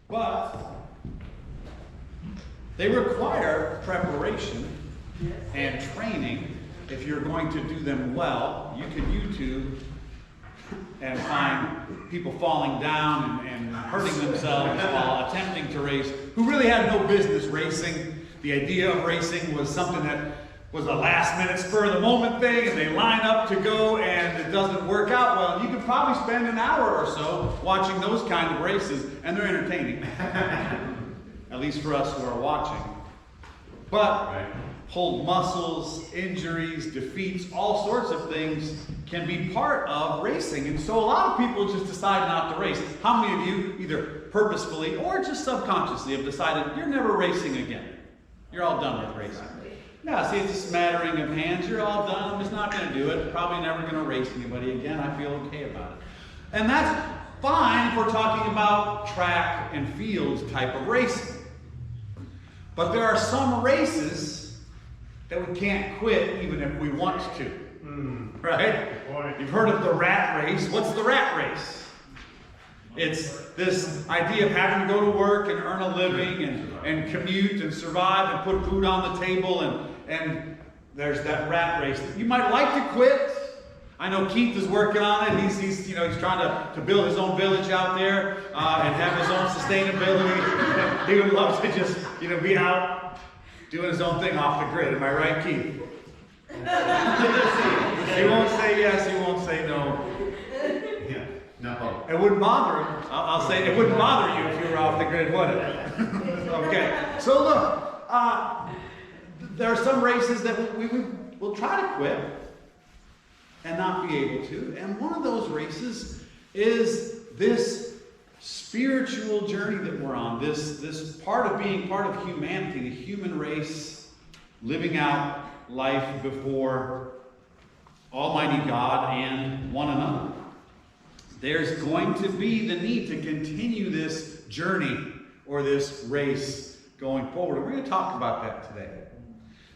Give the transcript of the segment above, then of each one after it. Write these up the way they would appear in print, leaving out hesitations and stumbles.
But they require preparation and training. If you're going to do them well, you can YouTube and find people falling down and hurting themselves while attempting to race, who really had no business racing. The idea of racing was something that was a last-minute spur-of-the-moment thing, and they line up to go, and it doesn't work out well. You could probably spend an hour or so watching those kind of races, and they're entertaining, at least for us who are watching. But pulled muscles, injuries, defeats, all sorts of things can be part of racing. And so a lot of people just decide not to race. How many of you, either purposefully or just subconsciously, have decided you're never racing again? You're all done with racing. Yeah, see, it's a smattering of hands. You're all done. I'm just not going to do it. Probably never going to race anybody again. I feel okay about it. And that's fine if we're talking about track and field type of racing. But there are some races that we can't quit even if we want to. Right? You've heard of the rat race. What's the rat race? It's this idea of having to go to work and earn a living and commute and survive and put food on the table, and there's that rat race that you might like to quit. I know Keith is working on it. He's trying to build his own village out there and have his own sustainability. He would love to just be out doing his own thing off the grid. Am I right, Keith? He won't say yes. He won't say no. No. It wouldn't bother him. I'll say it wouldn't bother you if you were off the grid, would it? Okay. So look, there are some races that we will try to quit and not be able to. And one of those races is this spiritual journey that we're on. This part of being part of humanity, the human race, living out life before Almighty God and one another. There's going to be the need to continue this journey or this race going forward. We're going to talk about that today.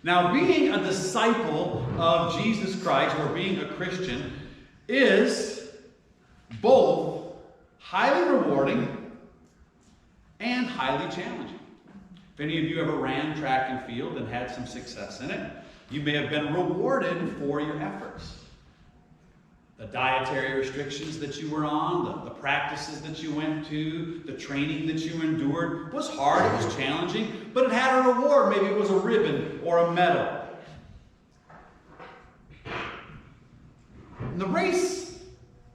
Now, being a disciple of Jesus Christ, or being a Christian, is both highly rewarding and highly challenging. If any of you ever ran track and field and had some success in it, you may have been rewarded for your efforts. The dietary restrictions that you were on, the practices that you went to, the training that you endured was hard, it was challenging, but it had a reward. Maybe it was a ribbon or a medal. And the race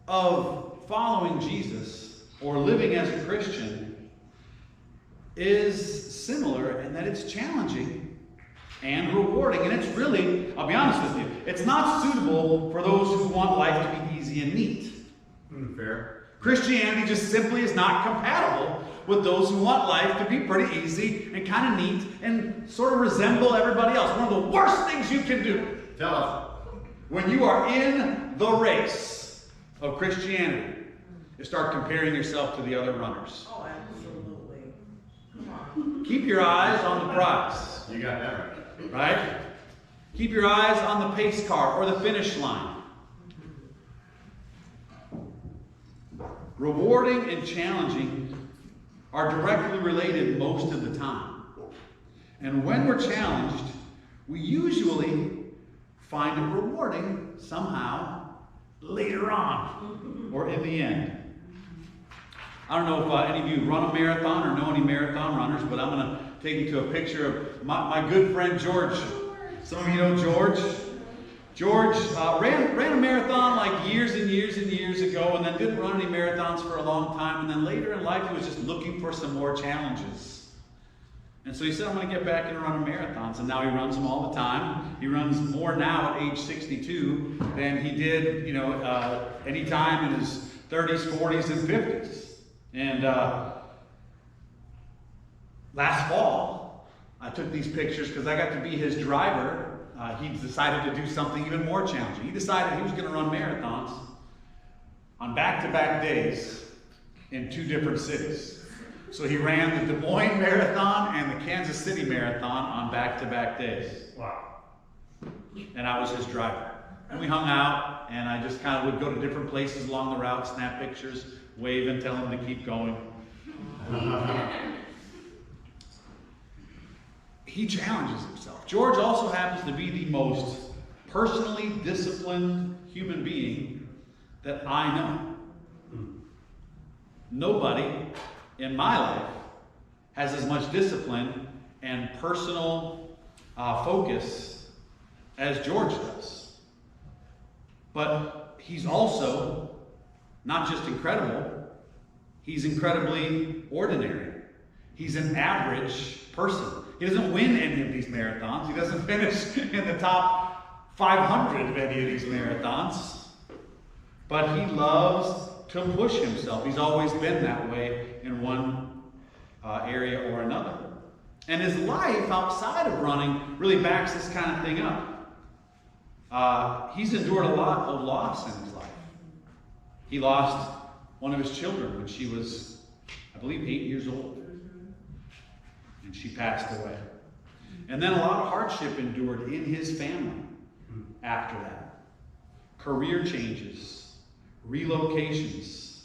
of following Jesus or living as a Christian is similar in that it's challenging and rewarding. And it's really, I'll be honest with you, it's not suitable for those who want life to be easy and neat. Fair. Christianity just simply is not compatible with those who want life to be pretty easy and kind of neat and sort of resemble everybody else. One of the worst things you can do Tell us. when you are in the race of Christianity is start comparing yourself to the other runners. Oh, absolutely. Come on. Keep your eyes on the prize. You got that right. Right? Keep your eyes on the pace car or the finish line. Rewarding and challenging are directly related most of the time. And when we're challenged, we usually find it rewarding somehow later on or in the end. I don't know if any of you run a marathon or know any marathon runners, but I'm going to take you to a picture of my good friend George. Some of you know George. George ran a marathon like years and years and years ago, and then didn't run any marathons for a long time. And then later in life, he was just looking for some more challenges. And so he said, I'm going to get back and run marathons. And now he runs them all the time. He runs more now at age 62 than he did, any time in his 30s, 40s, and 50s. And last fall, I took these pictures because I got to be his driver. He decided to do something even more challenging. He decided he was going to run marathons on back-to-back days in 2 different cities. So he ran the Des Moines Marathon and the Kansas City Marathon on back-to-back days. Wow. And I was his driver. And we hung out, and I just kind of would go to different places along the route, snap pictures, wave and tell him to keep going. He challenges himself. George also happens to be the most personally disciplined human being that I know. Nobody in my life has as much discipline and personal focus as George does. But he's also not just incredible, he's incredibly ordinary. He's an average person. He doesn't win any of these marathons. He doesn't finish in the top 500 of any of these marathons. But he loves to push himself. He's always been that way in one area or another. And his life outside of running really backs this kind of thing up. He's endured a lot of loss in his life. He lost one of his children when she was, I believe, 8 years old. And she passed away. And then a lot of hardship endured in his family after that. Career changes, relocations,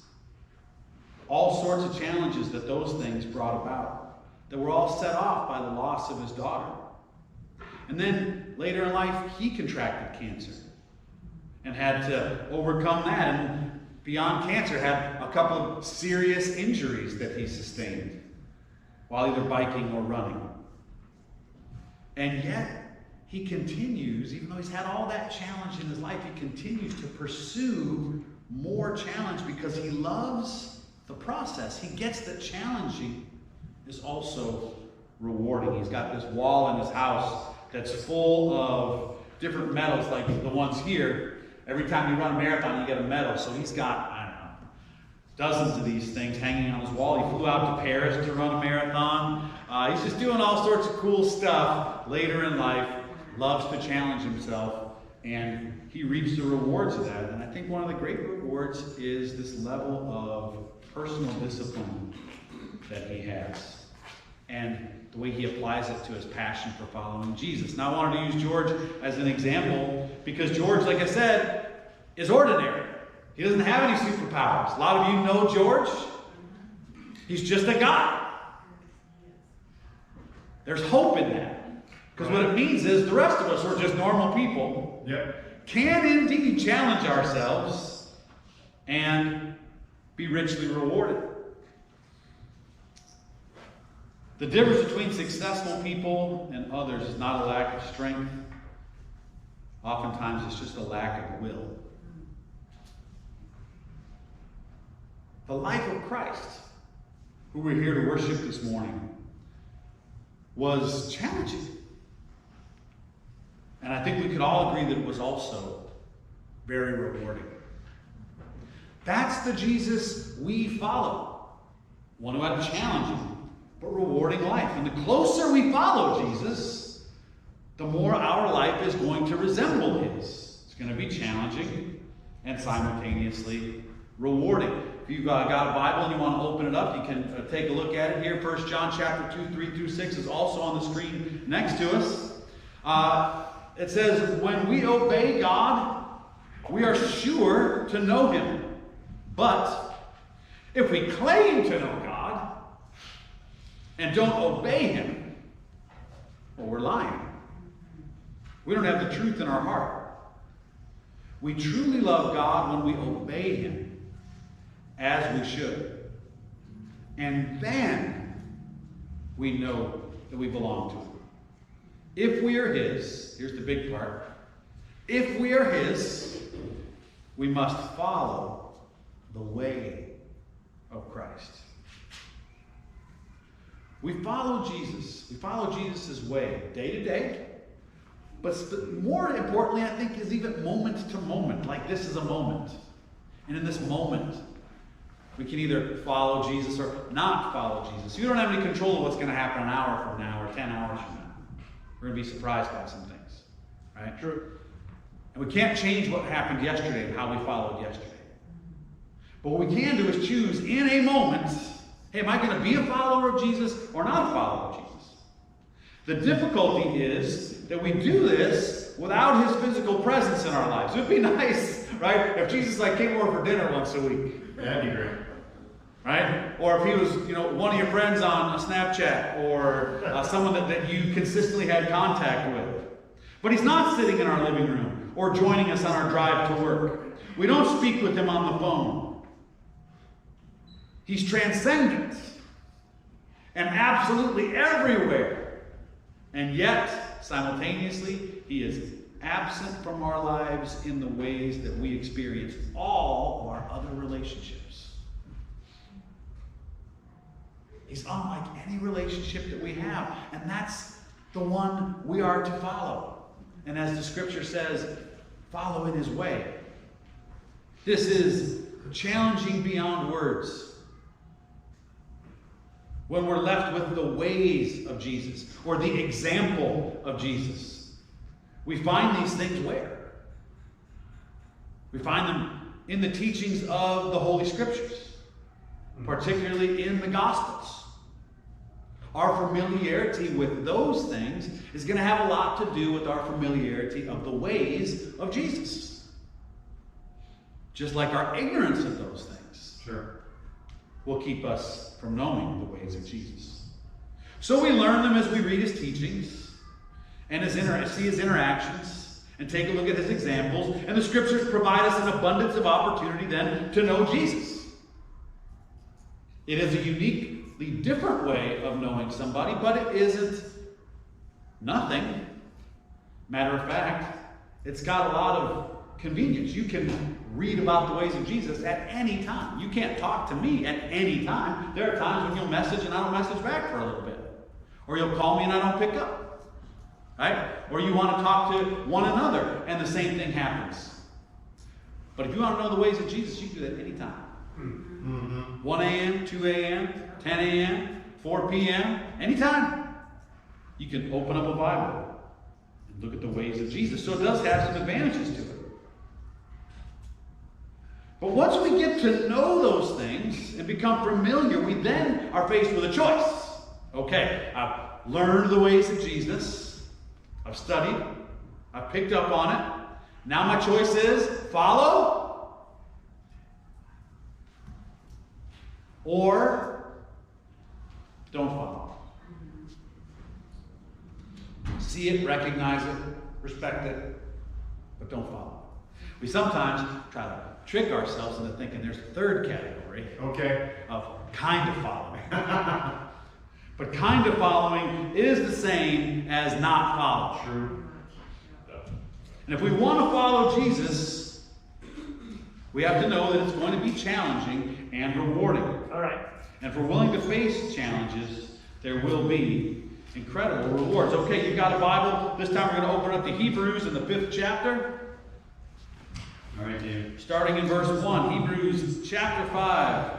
all sorts of challenges that those things brought about, that were all set off by the loss of his daughter. And then later in life, he contracted cancer and had to overcome that. And beyond cancer, had a couple of serious injuries that he sustained while either biking or running. And yet, he continues, even though he's had all that challenge in his life, he continues to pursue more challenge because he loves the process. He gets that challenging is also rewarding. He's got this wall in his house that's full of different medals like the ones here. Every time you run a marathon, you get a medal. So he's got, I don't know, dozens of these things hanging on his wall. He flew out to Paris to run a marathon. He's just doing all sorts of cool stuff later in life. Loves to challenge himself, and he reaps the rewards of that. And I think one of the great rewards is this level of personal discipline that he has, and the way he applies it to his passion for following Jesus. Now, I wanted to use George as an example because George, like I said, is ordinary. He doesn't have any superpowers. A lot of you know George. He's just a guy. There's hope in that. Because what it means is the rest of us who are just normal people can indeed challenge ourselves and be richly rewarded. The difference between successful people and others is not a lack of strength. Oftentimes it's just a lack of will. The life of Christ, who we're here to worship this morning, was challenging. And I think we could all agree that it was also very rewarding. That's the Jesus we follow. One who had a challenging but rewarding life. And the closer we follow Jesus, the more our life is going to resemble his. It's going to be challenging and simultaneously rewarding. If you've got a Bible and you want to open it up, you can take a look at it here. 1 John chapter 2, 3 through 6 is also on the screen next to us. It says, when we obey God, we are sure to know him. But if we claim to know God and don't obey him, well, we're lying. We don't have the truth in our heart. We truly love God when we obey him as we should. And then we know that we belong to him. If we are his, here's the big part. If we are his, we must follow the way of Christ. We follow Jesus. We follow Jesus' way day to day. But more importantly, I think, is even moment to moment. Like this is a moment. And in this moment, we can either follow Jesus or not follow Jesus. You don't have any control of what's going to happen an hour from now or 10 hours from now. We're going to be surprised by some things. Right? True. And we can't change what happened yesterday and how we followed yesterday. But what we can do is choose in a moment, hey, am I going to be a follower of Jesus or not a follower of Jesus? The difficulty is that we do this without his physical presence in our lives. It would be nice, right, if Jesus came over for dinner once a week. That'd be great. right? Or if he was, one of your friends on a Snapchat, or someone that you consistently had contact with. But he's not sitting in our living room or joining us on our drive to work. We don't speak with him on the phone. He's transcendent and absolutely everywhere. And yet, simultaneously, he is absent from our lives in the ways that we experience all of our other relationships. He's unlike any relationship that we have, and that's the one we are to follow. And as the scripture says, follow in his way. This is challenging beyond words. When we're left with the ways of Jesus, or the example of Jesus, we find these things where? We find them in the teachings of the Holy Scriptures, particularly in the Gospels. Our familiarity with those things is going to have a lot to do with our familiarity of the ways of Jesus. Just like our ignorance of those things will keep us from knowing the ways of Jesus. So we learn them as we read his teachings and see his interactions and take a look at his examples. And the scriptures provide us an abundance of opportunity then to know Jesus. It is a uniquely different way of knowing somebody, but it isn't nothing. Matter of fact, it's got a lot of convenience. You can read about the ways of Jesus at any time. You can't talk to me at any time. There are times when you'll message and I don't message back for a little bit. Or you'll call me and I don't pick up. Right? Or you want to talk to one another and the same thing happens. But if you want to know the ways of Jesus, you can do that any time. 1 a.m., 2 a.m., 10 a.m., 4 p.m., anytime. You can open up a Bible and look at the ways of Jesus. So it does have some advantages to it. But once we get to know those things and become familiar, we then are faced with a choice. Okay, I've learned the ways of Jesus. I've studied. I've picked up on it. Now my choice is follow or don't follow. See it, recognize it, respect it, but don't follow. We sometimes try to trick ourselves into thinking there's a third category of kind of following. But kind of following is the same as not following. True. And if we want to follow Jesus, we have to know that it's going to be challenging and rewarding. All right. And if we're willing to face challenges, there will be incredible rewards. Okay, you've got a Bible. This time we're going to open up to Hebrews in the 5th chapter. All right, David. Starting in verse 1. Hebrews chapter 5.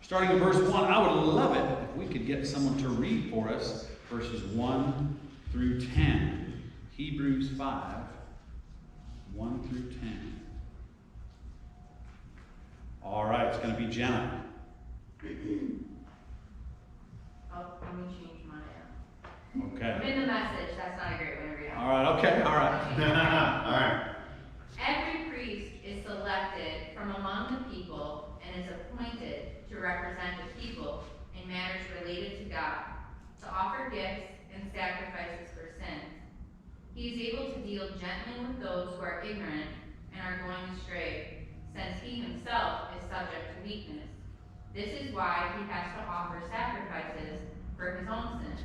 Starting in verse 1. I would love it if we could get someone to read for us verses 1 through 10. Hebrews 5, 1 through 10. All right, it's going to be Jenna. Let me change mine. Okay. I'm in the message. That's not a great way to read it. All right, okay, all right. All right. Every priest is selected from among the people and is appointed to represent the people in matters related to God, to offer gifts and sacrifices for sins. He is able to deal gently with those who are ignorant and are going astray, since he himself is subject to weakness. This is why he has to offer sacrifices for his own sins,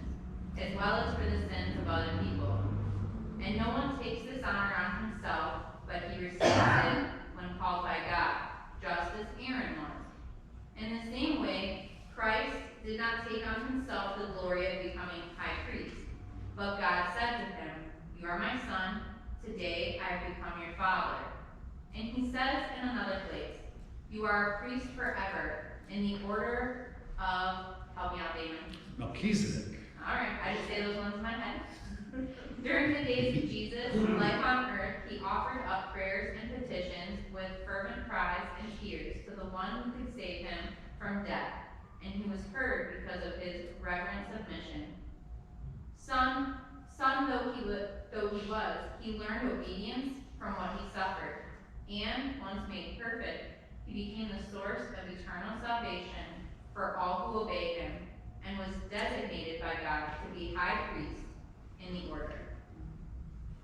as well as for the sins of other people. And no one takes this honor on himself, but he receives it when called by God, just as Aaron was. In the same way, Christ did not take on himself the glory of becoming high priest, but God said to him, "You are my son, today I have become your father." And he says in another place, "You are a priest forever, in the order of," help me out, Damon. Melchizedek. All right, I just say those ones in my head. During the days of Jesus' life on earth, he offered up prayers and petitions with fervent cries and tears to the one who could save him from death, and he was heard because of his reverent submission. Son though he was, he learned obedience from what he suffered, and once made perfect, he became the source of eternal salvation for all who obey him, and was designated by God to be high priest in the order.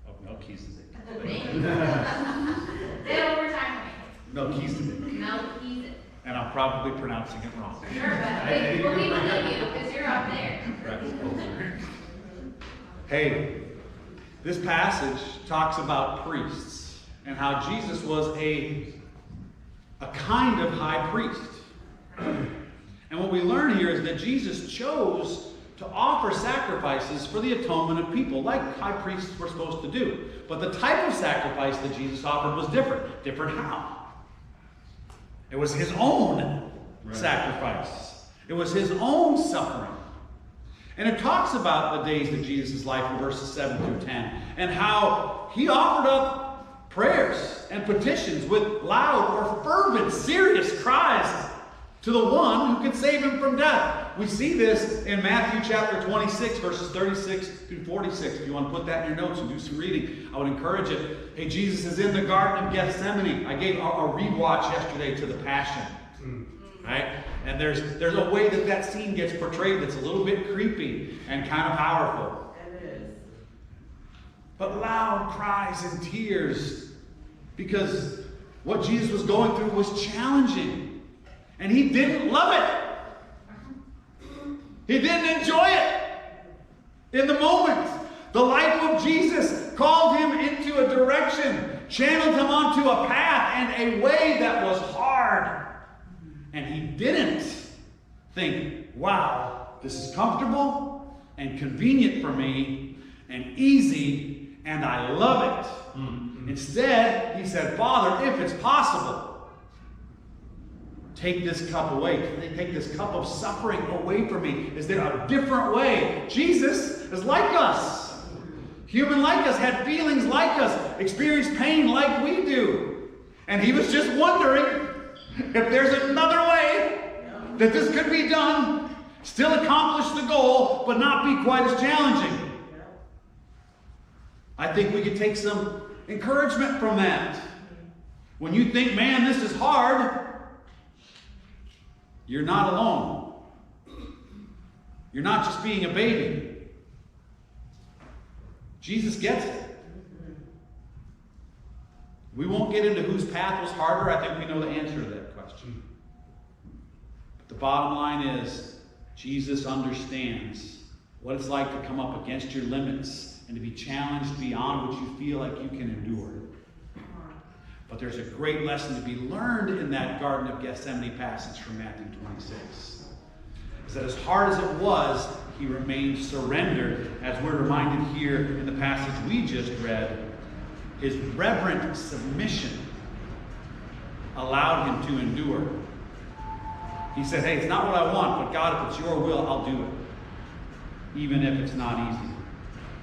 Of Melchizedek. Thank you. Say it one more time for me. Melchizedek. Melchizedek. And I'm probably pronouncing it wrong. Sure, but we believe you because you're up there. Hey, this passage talks about priests and how Jesus was a kind of high priest. And what we learn here is that Jesus chose to offer sacrifices for the atonement of people, like high priests were supposed to do. But the type of sacrifice that Jesus offered was different. Different how? It was his own sacrifice. It was his own suffering. And it talks about the days of Jesus' life in verses 7 through 10, and how he offered up prayers and petitions with loud or fervent, serious cries to the one who could save him from death. We see this in Matthew chapter 26, verses 36 through 46. If you want to put that in your notes and do some reading, I would encourage it. Hey, Jesus is in the Garden of Gethsemane. I gave a rewatch yesterday to the Passion. Right? And there's a way that scene gets portrayed that's a little bit creepy and kind of powerful. It is. But loud cries and tears, because what Jesus was going through was challenging. And he didn't love it. He didn't enjoy it. In the moment, the life of Jesus called him into a direction, channeled him onto a path and a way that was hard. And he didn't think, wow, this is comfortable and convenient for me and easy, and I love it. Instead, he said, Father, if it's possible, take this cup away. Take this cup of suffering away from me. Is there a different way? Jesus is like us. Human like us, had feelings like us, experienced pain like we do. And he was just wondering if there's another way that this could be done, still accomplish the goal, but not be quite as challenging. I think we could take some encouragement from that. When you think, man, this is hard, you're not alone. You're not just being a baby. Jesus gets it. We won't get into whose path was harder. I think we know the answer to that question. But the bottom line is, Jesus understands what it's like to come up against your limits and to be challenged beyond what you feel like you can endure. But there's a great lesson to be learned in that Garden of Gethsemane passage from Matthew 26. Is that as hard as it was, he remained surrendered, as we're reminded here in the passage we just read. His reverent submission allowed him to endure. He said, hey, it's not what I want, but God, if it's your will, I'll do it. Even if it's not easy.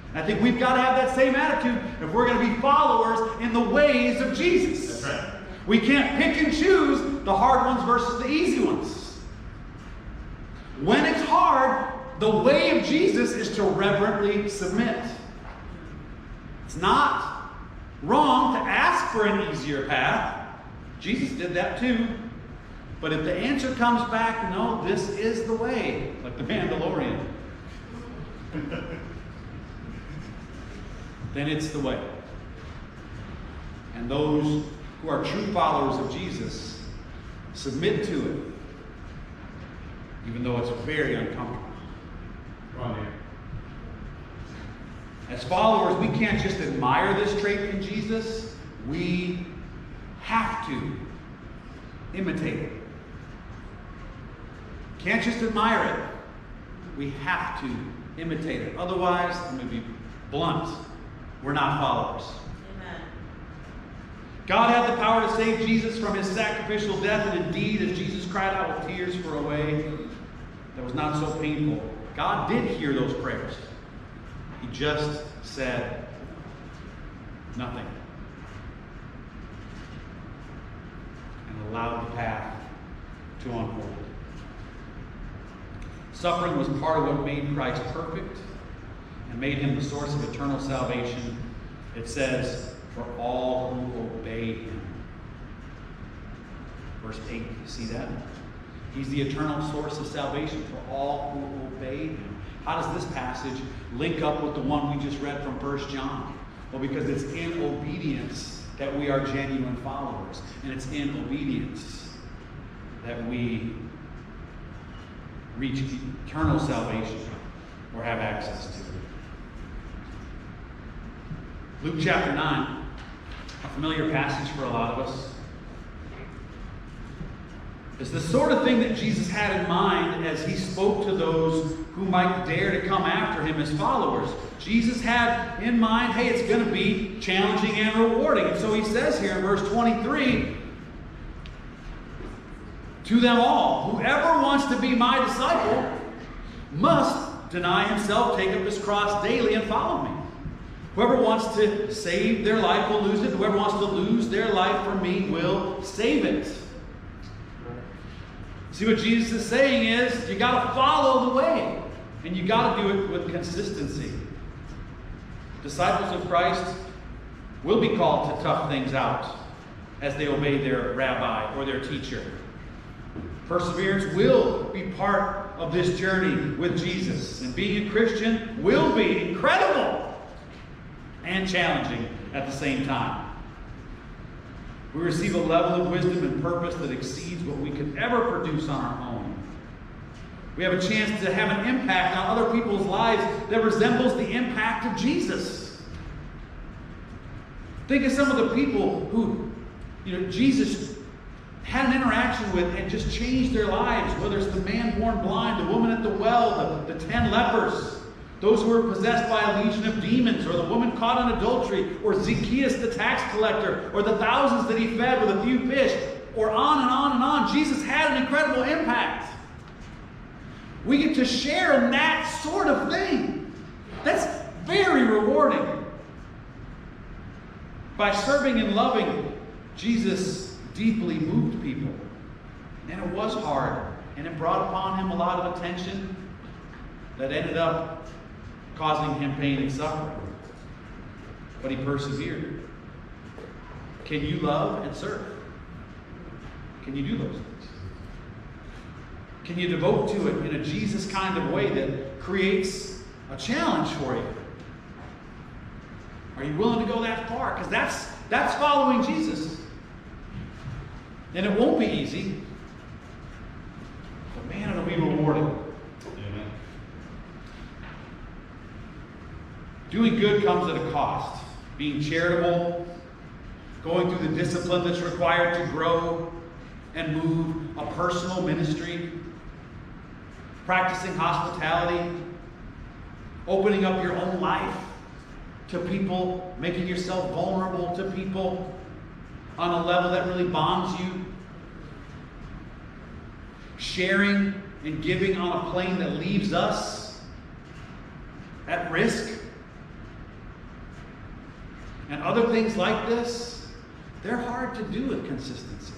And I think we've got to have that same attitude if we're going to be followers in the ways of Jesus. That's right. We can't pick and choose the hard ones versus the easy ones. When it's hard, the way of Jesus is to reverently submit. It's not wrong to ask for an easier path. Jesus did that too. But if the answer comes back, no, this is the way, like the Mandalorian, then it's the way. And those who are true followers of Jesus submit to it, even though it's very uncomfortable. Wrong here. As followers, we can't just admire this trait in Jesus. We have to imitate it. Can't just admire it. We have to imitate it. Otherwise, I'm going to be blunt, we're not followers. Amen. God had the power to save Jesus from his sacrificial death, and indeed, as Jesus cried out with tears for a way that was not so painful, God did hear those prayers. He just said nothing and allowed the path to unfold. Suffering was part of what made Christ perfect and made him the source of eternal salvation. It says, for all who obey him. Verse 8, you see that? He's the eternal source of salvation for all who obey him. How does this passage link up with the one we just read from 1 John? Well, because it's in obedience that we are genuine followers. And it's in obedience that we reach eternal salvation or have access to it. Luke chapter 9, a familiar passage for a lot of us. It's the sort of thing that Jesus had in mind as he spoke to those who might dare to come after him as followers. Jesus had in mind, hey, it's going to be challenging and rewarding. And so he says here in verse 23, to them all, whoever wants to be my disciple must deny himself, take up his cross daily, and follow me. Whoever wants to save their life will lose it. Whoever wants to lose their life for me will save it. See, what Jesus is saying is, you got to follow the way. And you got to do it with consistency. Disciples of Christ will be called to tough things out as they obey their rabbi or their teacher. Perseverance will be part of this journey with Jesus. And being a Christian will be incredible and challenging at the same time. We receive a level of wisdom and purpose that exceeds what we could ever produce on our own. We have a chance to have an impact on other people's lives that resembles the impact of Jesus. Think of some of the people who, Jesus had an interaction with and just changed their lives, whether it's the man born blind, the woman at the well, the 10 lepers, those who were possessed by a legion of demons, or the woman caught in adultery, or Zacchaeus the tax collector, or the thousands that he fed with a few fish, or on and on and on. Jesus had an incredible impact. We get to share in that sort of thing. That's very rewarding. By serving and loving, Jesus deeply moved people. And it was hard. And it brought upon him a lot of attention that ended up causing him pain and suffering. But he persevered. Can you love and serve? Can you do those things? Can you devote to it in a Jesus kind of way that creates a challenge for you? Are you willing to go that far? Because that's following Jesus. And it won't be easy. But man, it'll be rewarding. Amen. Doing good comes at a cost. Being charitable, going through the discipline that's required to grow and move a personal ministry, practicing hospitality, opening up your own life to people, making yourself vulnerable to people on a level that really bonds you, sharing and giving on a plane that leaves us at risk, and other things like this. They're hard to do with consistency.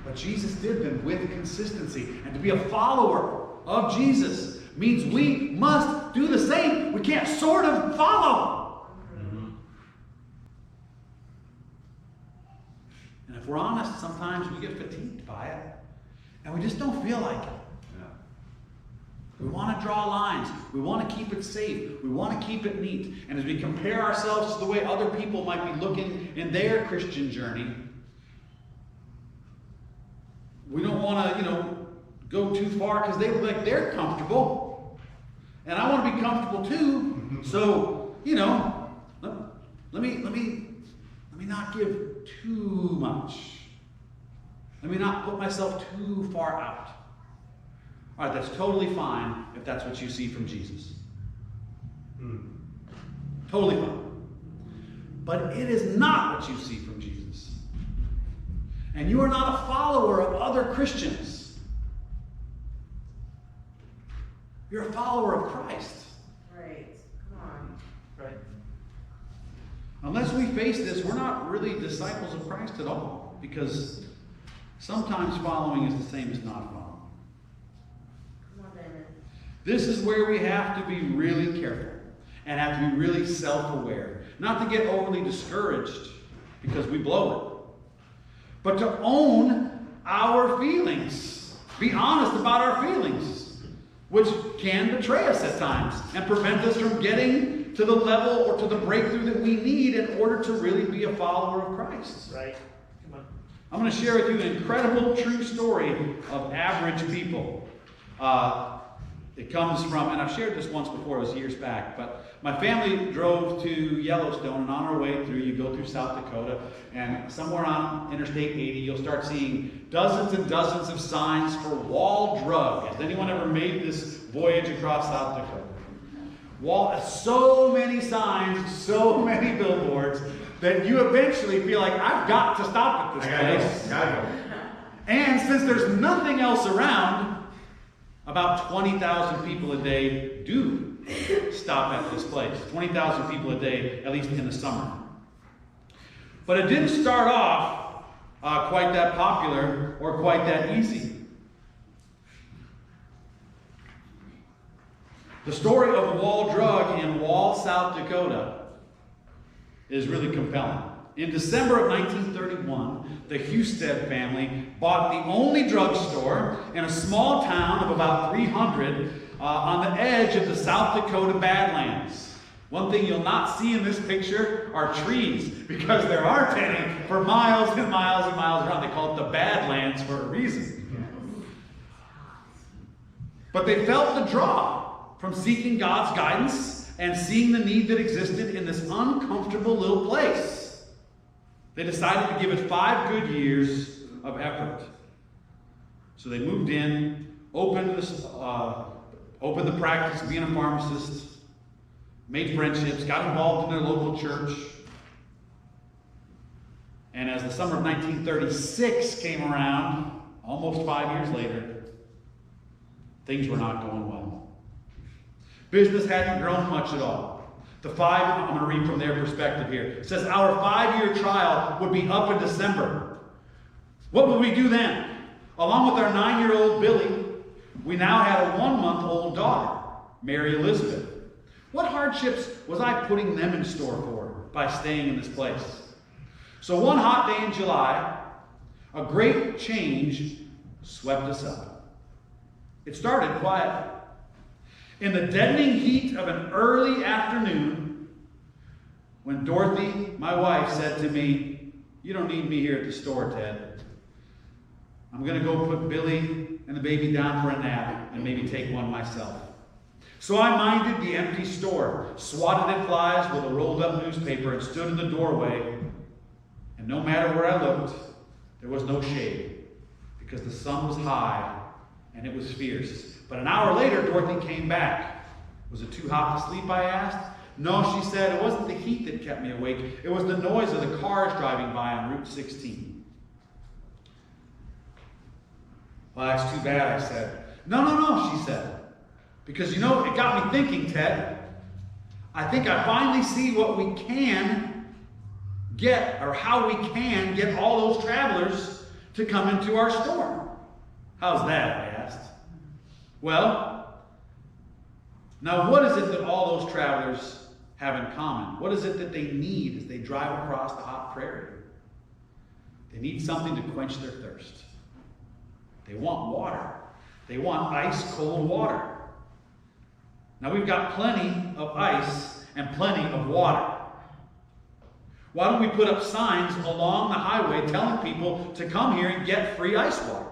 But Jesus did them with consistency. And to be a follower of Jesus means we must do the same. We can't sort of follow. Mm-hmm. And if we're honest, sometimes we get fatigued by it. And we just don't feel like it. We want to draw lines. We want to keep it safe. We want to keep it neat. And as we compare ourselves to the way other people might be looking in their Christian journey, we don't want to, go too far because they look like they're comfortable. And I want to be comfortable too. So, let me not give too much. Let me not put myself too far out. All right, that's totally fine if that's what you see from Jesus. Totally fine. But it is not what you see from Jesus. And you are not a follower of other Christians. You're a follower of Christ. Right. Come on. Right. Unless we face this, we're not really disciples of Christ at all. Because sometimes following is the same as not following. This is where we have to be really careful and have to be really self-aware. Not to get overly discouraged because we blow it, but to own our feelings. Be honest about our feelings, which can betray us at times and prevent us from getting to the level or to the breakthrough that we need in order to really be a follower of Christ. Right. Come on. I'm going to share with you an incredible true story of average people. It comes from, and I've shared this once before, it was years back, but my family drove to Yellowstone, and on our way through, you go through South Dakota, and somewhere on Interstate 80, you'll start seeing dozens and dozens of signs for Wall Drug. Has anyone ever made this voyage across South Dakota? So many signs, so many billboards, that you eventually feel like, I've got to stop at this place. Gotta go. And since there's nothing else around, about 20,000 people a day do stop at this place. 20,000 people a day, at least in the summer. But it didn't start off quite that popular or quite that easy. The story of Wall Drug in Wall, South Dakota is really compelling. In December of 1931, the Husted family bought the only drugstore in a small town of about 300 on the edge of the South Dakota Badlands. One thing you'll not see in this picture are trees, because there aren't any for miles and miles and miles around. They call it the Badlands for a reason. But they felt the draw from seeking God's guidance and seeing the need that existed in this uncomfortable little place. They decided to give it 5 good years of effort. So they moved in, opened the practice of being a pharmacist, made friendships, got involved in their local church. And as the summer of 1936 came around, almost 5 years later, things were not going well. Business hadn't grown much at all. I'm going to read from their perspective here. It says, our 5-year trial would be up in December. What would we do then? Along with our 9-year-old Billy, we now had a 1-month-old daughter, Mary Elizabeth. What hardships was I putting them in store for by staying in this place? So one hot day in July, a great change swept us up. It started quietly. In the deadening heat of an early afternoon, when Dorothy, my wife, said to me, you don't need me here at the store, Ted. I'm going to go put Billy and the baby down for a nap and maybe take one myself. So I minded the empty store, swatted at flies with a rolled up newspaper, and stood in the doorway. And no matter where I looked, there was no shade, because the sun was high and it was fierce. But an hour later, Dorothy came back. Was it too hot to sleep, I asked. No, she said, it wasn't the heat that kept me awake. It was the noise of the cars driving by on Route 16. Well, that's too bad, I said. No, she said. Because, it got me thinking, Ted. I think I finally see what we can get, or how we can get all those travelers to come into our store. How's that, I asked. Well, now what is it that all those travelers have in common? What is it that they need as they drive across the hot prairie? They need something to quench their thirst. They want water. They want ice-cold water. Now we've got plenty of ice and plenty of water. Why don't we put up signs along the highway telling people to come here and get free ice water?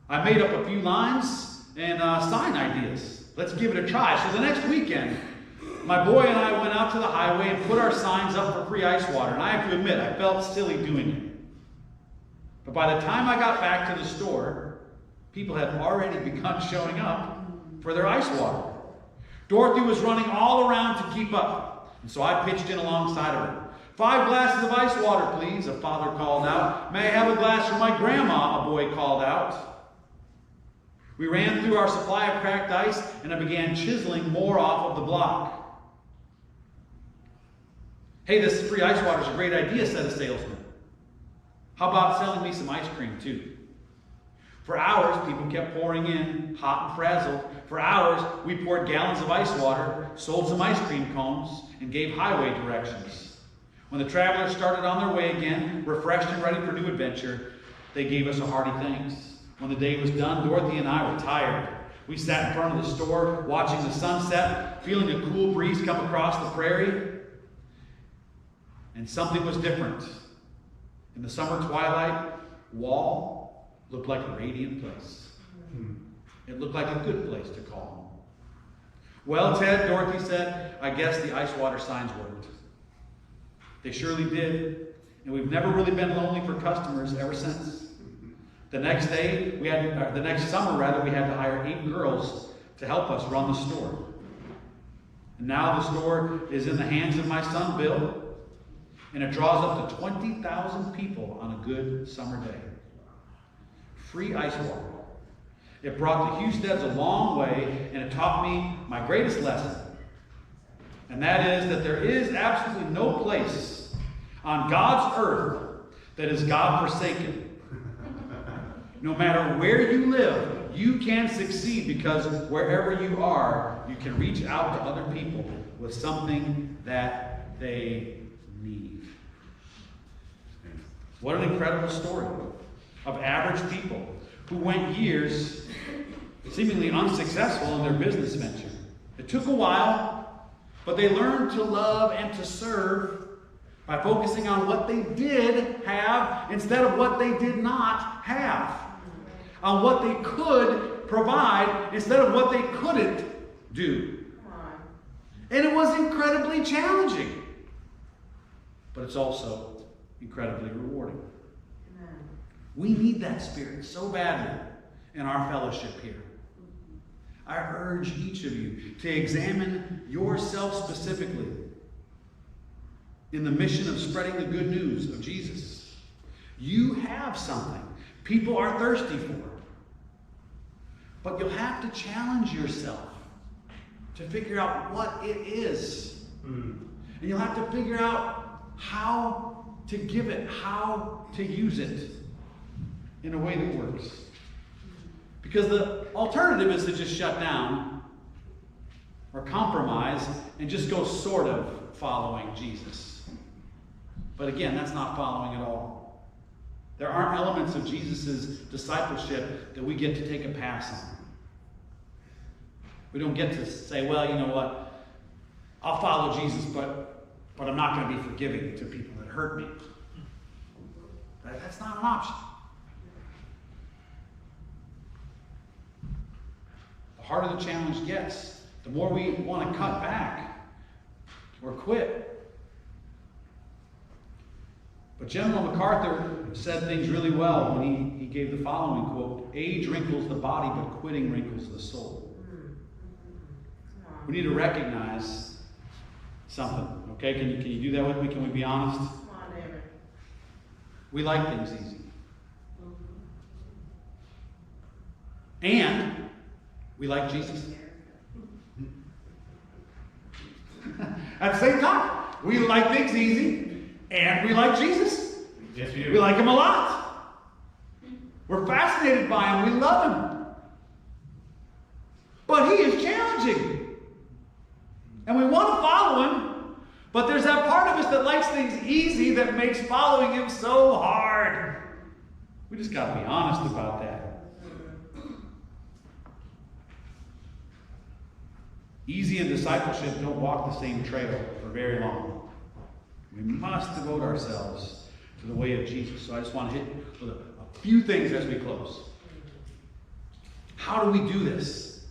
I made up a few lines and sign ideas. Let's give it a try. So the next weekend, my boy and I went out to the highway and put our signs up for free ice water. And I have to admit, I felt silly doing it. But by the time I got back to the store, people had already begun showing up for their ice water. Dorothy was running all around to keep up, and so I pitched in alongside of her. 5 glasses of ice water, please, a father called out. May I have a glass for my grandma, a boy called out. We ran through our supply of cracked ice, and I began chiseling more off of the block. Hey, this free ice water is a great idea, said a salesman. How about selling me some ice cream, too? For hours, people kept pouring in, hot and frazzled. For hours, we poured gallons of ice water, sold some ice cream cones, and gave highway directions. When the travelers started on their way again, refreshed and ready for new adventure, they gave us a hearty thanks. When the day was done, Dorothy and I were tired. We sat in front of the store, watching the sunset, feeling a cool breeze come across the prairie. And something was different. In the summer twilight, Wall looked like a radiant place. It looked like a good place to call home. Well, Ted, Dorothy said, I guess the ice water signs worked. They surely did, and we've never really been lonely for customers ever since. The next summer, we had to hire 8 girls to help us run the store. And now the store is in the hands of my son, Bill, and it draws up to 20,000 people on a good summer day. Free ice water. It brought the Husteds a long way, and it taught me my greatest lesson. And that is that there is absolutely no place on God's earth that is God-forsaken. No matter where you live, you can succeed because wherever you are, you can reach out to other people with something that they need. What an incredible story of average people who went years seemingly unsuccessful in their business venture. It took a while, but they learned to love and to serve by focusing on what they did have instead of what they did not have. On what they could provide instead of what they couldn't do. And it was incredibly challenging. But it's also incredibly rewarding. We need that spirit so badly in our fellowship here. I urge each of you to examine yourself specifically in the mission of spreading the good news of Jesus. You have something people are thirsty for. But you'll have to challenge yourself to figure out what it is. And you'll have to figure out how to give it, how to use it in a way that works. Because the alternative is to just shut down or compromise and just go sort of following Jesus. But again, that's not following at all. There aren't elements of Jesus' discipleship that we get to take a pass on. We don't get to say, well, you know what? I'll follow Jesus, but I'm not going to be forgiving to people that hurt me. That's not an option. The harder the challenge gets, the more we want to cut back or quit. But General MacArthur said things really well when he gave the following quote: age wrinkles the body, but quitting wrinkles the soul. We need to recognize something. Okay, can you do that with me? Can we be honest? Come on, David. We like things easy. And we like Jesus. At the same time, we like things easy. And we like Jesus. Yes, we do. We like him a lot. We're fascinated by him. We love him. But he is challenging. And we want to follow him. But there's that part of us that likes things easy that makes following him so hard. We just got to be honest about that. Easy and discipleship don't walk the same trail for very long. We must devote ourselves to the way of Jesus. So I just want to hit with a few things as we close. How do we do this?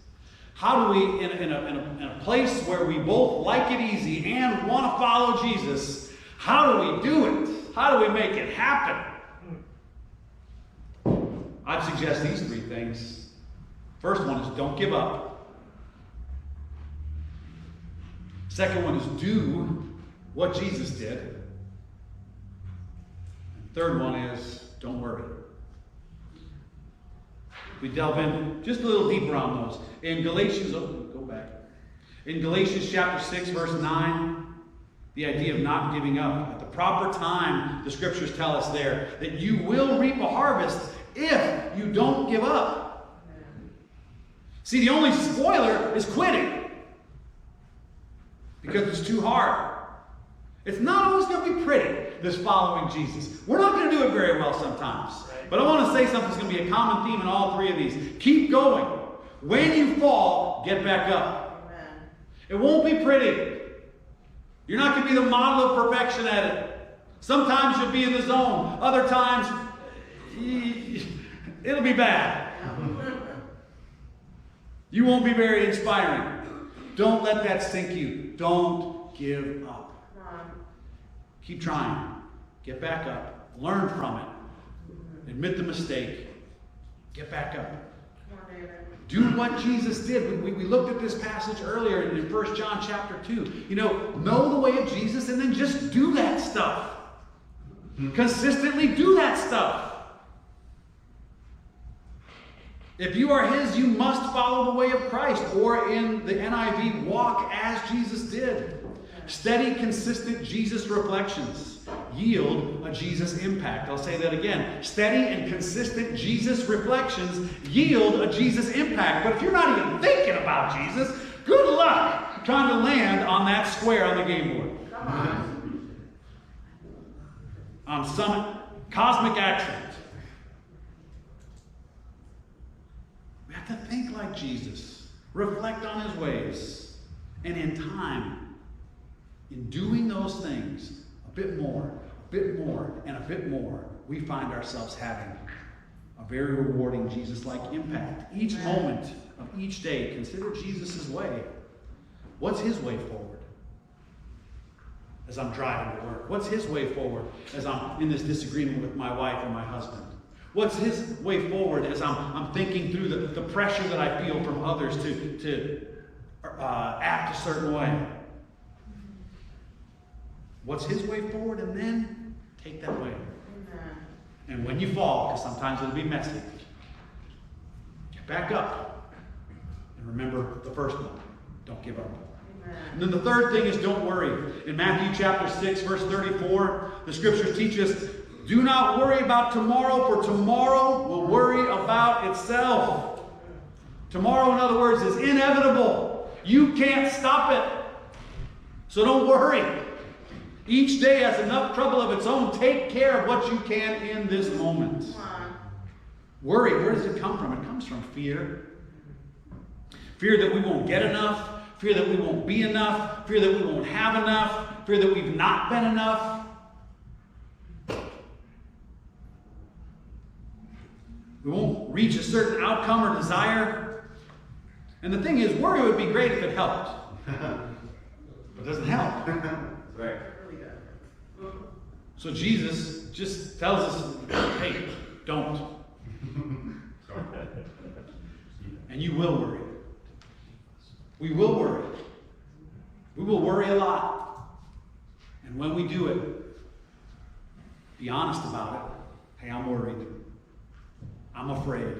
How do we, in a place where we both like it easy and want to follow Jesus, how do we do it? How do we make it happen? I'd suggest these 3 things. First one is don't give up. Second one is do what Jesus did. And third one is don't worry. We delve in just a little deeper on those. In Galatians, In Galatians chapter 6, verse 9, the idea of not giving up. At the proper time, the scriptures tell us there that you will reap a harvest if you don't give up. See, the only spoiler is quitting. Because it's too hard. It's not always going to be pretty, this following Jesus. We're not going to do it very well sometimes. But I want to say something's going to be a common theme in all three of these. Keep going. When you fall, get back up. Amen. It won't be pretty. You're not going to be the model of perfection at it. Sometimes you'll be in the zone. Other times, it'll be bad. You won't be very inspiring. Don't let that sink you. Don't give up. Come on. Keep trying. Get back up. Learn from it. Admit the mistake. Get back up. Come on, David. Do what Jesus did. We looked at this passage earlier in 1 John chapter 2. Know the way of Jesus and then just do that stuff. Consistently do that stuff. If you are His, you must follow the way of Christ. Or in the NIV, walk as Jesus did. Steady, consistent Jesus reflections yield a Jesus impact. I'll say that again. Steady and consistent Jesus reflections yield a Jesus impact. But if you're not even thinking about Jesus, good luck trying to land on that square on the game board. Come on. On some cosmic accident. We have to think like Jesus. Reflect on His ways. And in time, in doing those things, a bit more, and a bit more, we find ourselves having a very rewarding Jesus-like impact. Each moment of each day, consider Jesus' way. What's His way forward? As I'm driving to work. What's His way forward as I'm in this disagreement with my wife or my husband? What's His way forward as I'm thinking through the pressure that I feel from others to act a certain way? What's His way forward? And then take that way. Amen. And when you fall, because sometimes it'll be messy, get back up. And remember the first one. Don't give up. Amen. And then the third thing is don't worry. In Matthew chapter 6, verse 34, the scriptures teach us, do not worry about tomorrow, for tomorrow will worry about itself. Tomorrow, in other words, is inevitable. You can't stop it. So don't worry. Each day has enough trouble of its own. Take care of what you can in this moment. Come on. Worry, where does it come from? It comes from fear. Fear that we won't get enough. Fear that we won't be enough. Fear that we won't have enough. Fear that we've not been enough. We won't reach a certain outcome or desire. And the thing is, worry would be great if it helped. But it doesn't help. Right. Really good. So Jesus just tells us, hey, don't. And you will worry. We will worry. We will worry a lot. And when we do it, be honest about it. Hey, I'm worried. I'm afraid.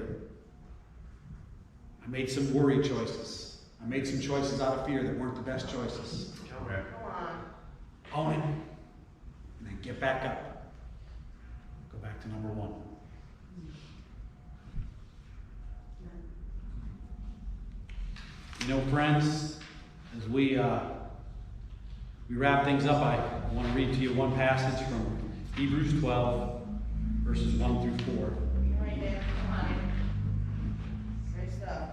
I made some worry choices. I made some choices out of fear that weren't the best choices. Okay. Come on. Own it. And then get back up. Go back to number one. Friends, as we wrap things up, I want to read to you one passage from Hebrews 12, verses 1 through 4. Right there. Come on. Great stuff.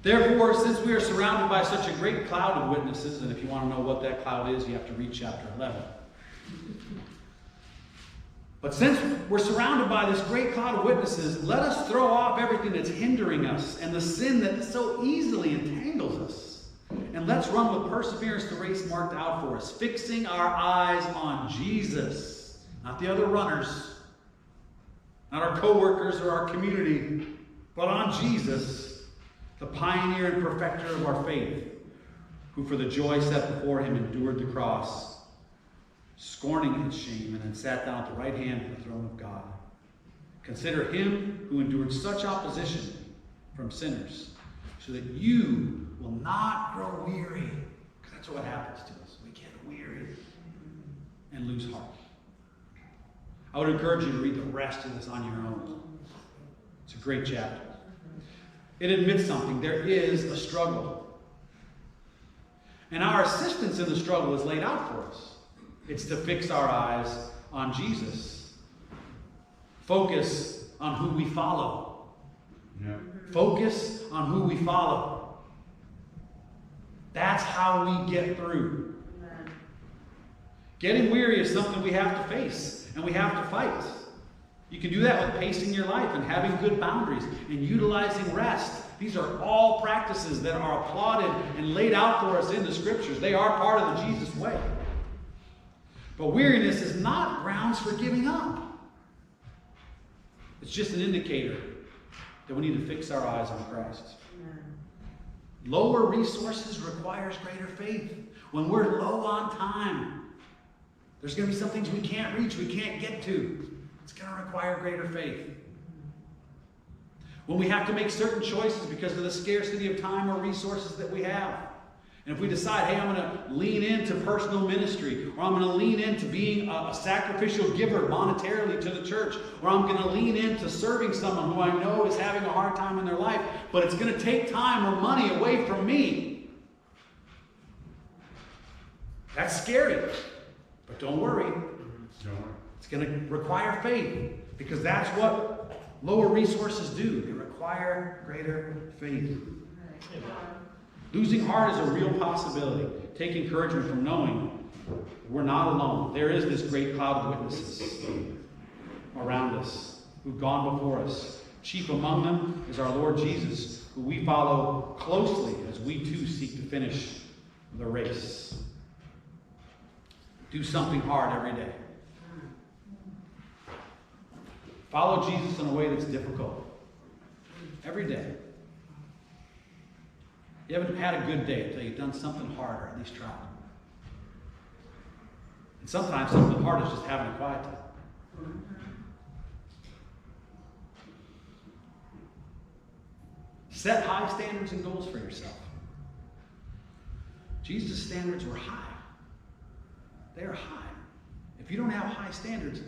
Therefore, since we are surrounded by such a great cloud of witnesses, and if you want to know what that cloud is, you have to read chapter 11. But since we're surrounded by this great cloud of witnesses, let us throw off everything that's hindering us and the sin that so easily entangles us. And let's run with perseverance the race marked out for us, fixing our eyes on Jesus, not the other runners, not our co-workers or our community, but on Jesus, the pioneer and perfecter of our faith, who for the joy set before him endured the cross, scorning its shame, and then sat down at the right hand of the throne of God. Consider him who endured such opposition from sinners, so that you will not grow weary. Because that's what happens to us. We get weary and lose heart. I would encourage you to read the rest of this on your own. It's a great chapter. It admits something. There is a struggle. And our assistance in the struggle is laid out for us. It's to fix our eyes on Jesus. Focus on who we follow. Yeah. Focus on who we follow. That's how we get through. Getting weary is something we have to face and we have to fight. You can do that with pacing your life and having good boundaries and utilizing rest. These are all practices that are applauded and laid out for us in the Scriptures. They are part of the Jesus way. But weariness is not grounds for giving up. It's just an indicator that we need to fix our eyes on Christ. Lower resources requires greater faith. When we're low on time, there's going to be some things we can't reach, we can't get to. It's going to require greater faith. When we have to make certain choices because of the scarcity of time or resources that we have. And if we decide, hey, I'm going to lean into personal ministry, or I'm going to lean into being a sacrificial giver monetarily to the church, or I'm going to lean into serving someone who I know is having a hard time in their life, but it's going to take time or money away from me. That's scary. But don't worry. It's going to require faith, because that's what lower resources do. They require greater faith. Losing heart is a real possibility. Take encouragement from knowing we're not alone. There is this great cloud of witnesses around us who've gone before us. Chief among them is our Lord Jesus, who we follow closely as we too seek to finish the race. Do something hard every day. Follow Jesus in a way that's difficult. Every day. You haven't had a good day until you've done something hard, or at least tried. And sometimes something hard is just having a quiet time. Set high standards and goals for yourself. Jesus' standards were high. They are high. If you don't have high standards,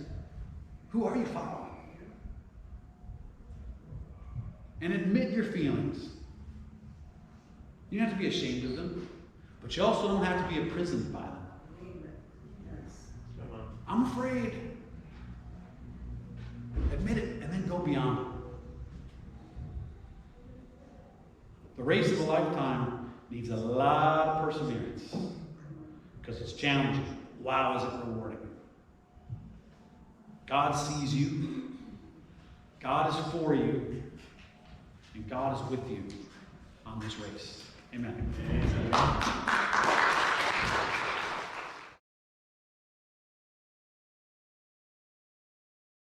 who are you following? And admit your feelings. You don't have to be ashamed of them, but you also don't have to be imprisoned by them. I'm afraid. Admit it and then go beyond it. The race of a lifetime needs a lot of perseverance because it's challenging. Wow, is it rewarding. God sees you. God is for you. And God is with you on this race. Amen. Amen.